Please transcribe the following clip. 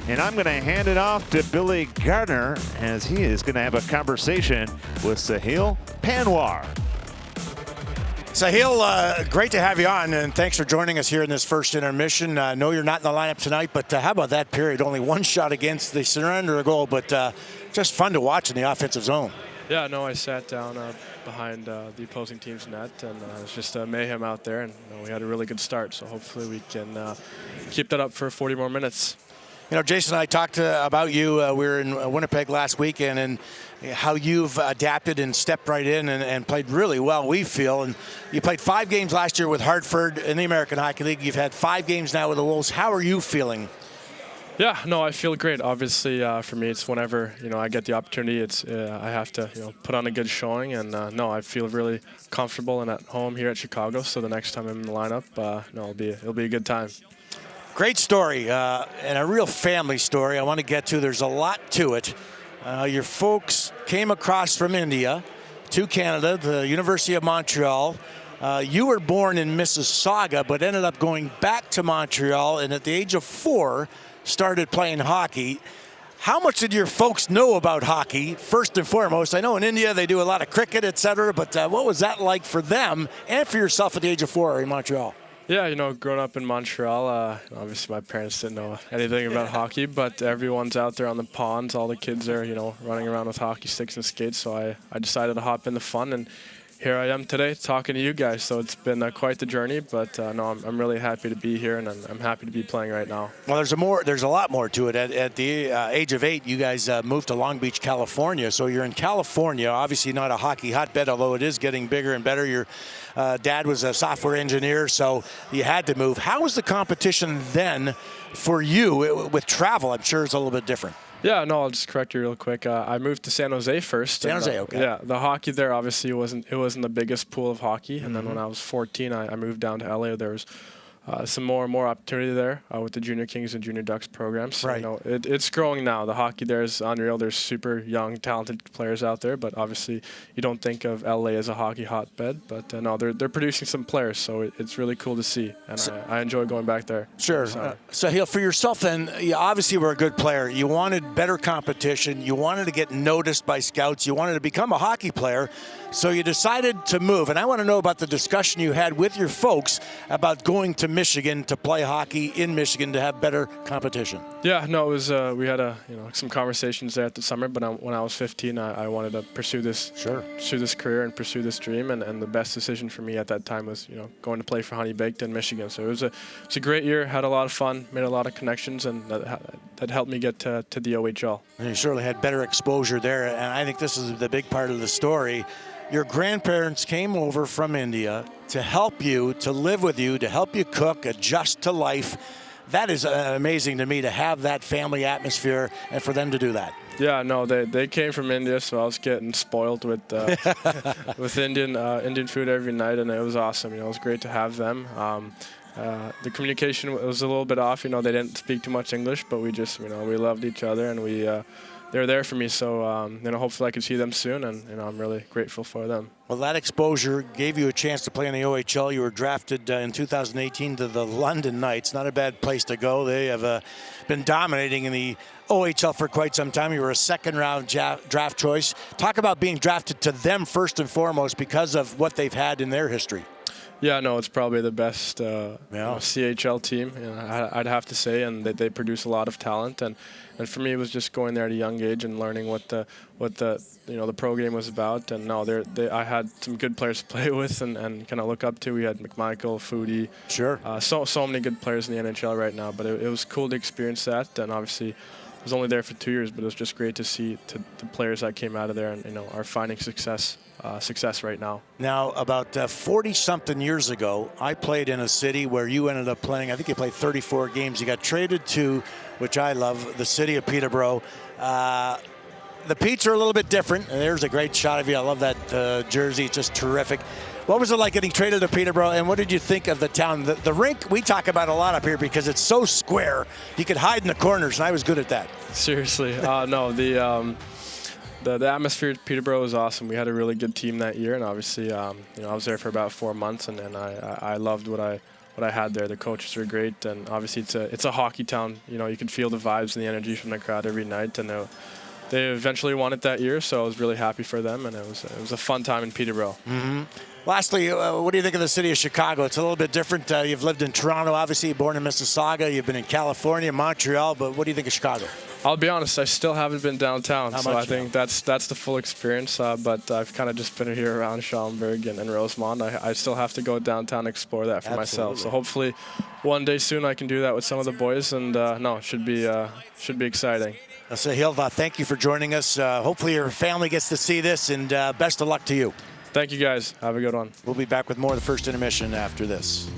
And I'm going to hand it off to Billy Gardner as he is going to have a conversation with Sahil Panwar. Sahil, great to have you on, and thanks for joining us here in this first intermission. I know you're not in the lineup tonight, but how about that period? Only one shot against, they surrender a goal, but just fun to watch in the offensive zone. Yeah, no, I sat down behind the opposing team's net, and it was just mayhem out there, and we had a really good start, so hopefully we can keep that up for 40 more minutes. You know, Jason and I talked about you. We were in Winnipeg last weekend, and how you've adapted and stepped right in and played really well, we feel. And you played 5 games last year with Hartford in the American Hockey League. You've had 5 games now with the Wolves. How are you feeling? Yeah, no, I feel great. Obviously, for me, it's whenever I get the opportunity, it's I have to put on a good showing, and no, I feel really comfortable and at home here at Chicago. So the next time I'm in the lineup, no, it'll be a good time. Great story, and a real family story I want to get to. There's a lot to it. Your folks came across from India to Canada, the University of Montreal. You were born in Mississauga, but ended up going back to Montreal, and at the age of 4, started playing hockey. How much did your folks know about hockey, first and foremost? I know in India they do a lot of cricket, etc., but what was that like for them and for yourself at the age of 4 in Montreal? Yeah, growing up in Montreal, obviously my parents didn't know anything about hockey, but everyone's out there on the ponds. All the kids are, running around with hockey sticks and skates, so I decided to hop in the fun, and here I am today talking to you guys. So it's been quite the journey, but no, I'm really happy to be here, and I'm happy to be playing right now. Well, there's a lot more to it. At the age of 8, you guys moved to Long Beach, California. So you're in California, obviously not a hockey hotbed, although it is getting bigger and better. Your dad was a software engineer, so you had to move. How was the competition then for you with travel? I'm sure it's a little bit different. Yeah, no, I'll just correct you real quick. I moved to San Jose first. San Jose, okay. Yeah, the hockey there obviously wasn't the biggest pool of hockey. And then when I was 14, I moved down to LA. There was some more opportunity there with the Junior Kings and Junior Ducks programs. So, right. It's growing now. The hockey there is unreal. There's super young, talented players out there, but obviously you don't think of LA as a hockey hotbed. But no, they're producing some players, so it's really cool to see, and I enjoy going back there. Sure. Sahil, for yourself then, you obviously were a good player. You wanted better competition. You wanted to get noticed by scouts. You wanted to become a hockey player. So you decided to move, and I want to know about the discussion you had with your folks about going to Michigan to play hockey in Michigan to have better competition. Yeah, no, it was we had some conversations there at the summer, but when I was 15, I wanted to pursue this career and pursue this dream, and the best decision for me at that time was going to play for Honey Baked in Michigan. So it was a great year, had a lot of fun, made a lot of connections, and that helped me get to the OHL. And you certainly had better exposure there, and I think this is the big part of the story. Your grandparents came over from India to help you, to live with you, to help you cook, adjust to life. That is amazing to me, to have that family atmosphere and for them to do that. Yeah, no, they came from India, so I was getting spoiled with with Indian food every night, and it was awesome. It was great to have them. The communication was a little bit off. They didn't speak too much English, but we just, we loved each other, and they were there for me. So, hopefully I could see them soon, and I'm really grateful for them. Well, that exposure gave you a chance to play in the OHL. You were drafted in 2018 to the London Knights. Not a bad place to go. They have been dominating in the OHL for quite some time. You were a second-round draft choice. Talk about being drafted to them first and foremost because of what they've had in their history. Yeah, no, it's probably the best CHL team, I'd have to say, and they produce a lot of talent. And for me, it was just going there at a young age and learning what the pro game was about. And no, I had some good players to play with and kind of look up to. We had McMichael, Foodie, sure, so many good players in the NHL right now. But it was cool to experience that, and obviously I was only there for 2 years, but it was just great to see the players that came out of there and are finding success right now. Now, about 40-something years ago, I played in a city where you ended up playing. I think you played 34 games. You got traded to, which I love, the city of Peterborough. The Petes are a little bit different. There's a great shot of you. I love that jersey. It's just terrific. What was it like getting traded to Peterborough, and what did you think of the town? The rink we talk about a lot up here because it's so square. You could hide in the corners, and I was good at that. Seriously. No, the atmosphere at Peterborough was awesome. We had a really good team that year, and obviously, I was there for about 4 months, and I loved what what I had there. The coaches were great, and obviously it's a hockey town. You know, you can feel the vibes and the energy from the crowd every night, and they eventually won it that year, so I was really happy for them, and it was a fun time in Peterborough. Lastly, what do you think of the city of Chicago? It's a little bit different. You've lived in Toronto, obviously, you're born in Mississauga. You've been in California, Montreal, but what do you think of Chicago? I'll be honest, I still haven't been downtown, Not so much, I think that's the full experience. But I've kind of just been here around Schaumburg and Rosemont. I still have to go downtown and explore that for myself. So hopefully, one day soon I can do that with some of the boys, and no, it should be exciting. Sahil, thank you for joining us. Hopefully your family gets to see this, and best of luck to you. Thank you, guys. Have a good one. We'll be back with more of the first intermission after this.